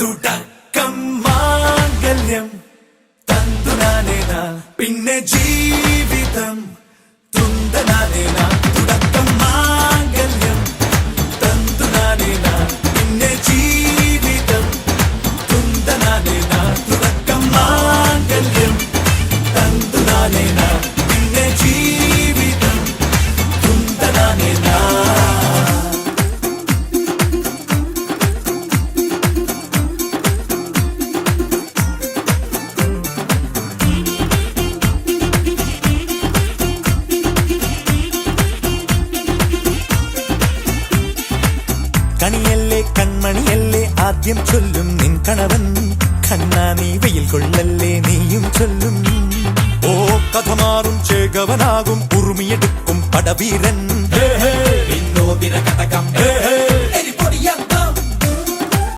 തുടക്കം മാംഗല്യം തന്തുനാനേന പിന്നെ ജീവിതം തുന്തനാനേന തുടക്കം മാംഗല്യം തന്തുനാനേന പിന്നെ ജീവിതം തുന്തനാനേന തുടക്കം മാംഗല്യം തന്തുനാനേന പിന്നെ ജീവിതം തുന്തനാനേന. കണിയല്ലേ കൺമണിയല്ലേ ആദ്യം ചൊല്ലും നിൻ കണവൻ, കണ്ണാ നീ വെയിൽ കൊള്ളല്ലേ നീയും ചൊല്ലും. ഓ കഥ മാറും ചേകവനാകും ഉറുമിയെടുക്കും പടവീരൻ, വിനോദിന കടകം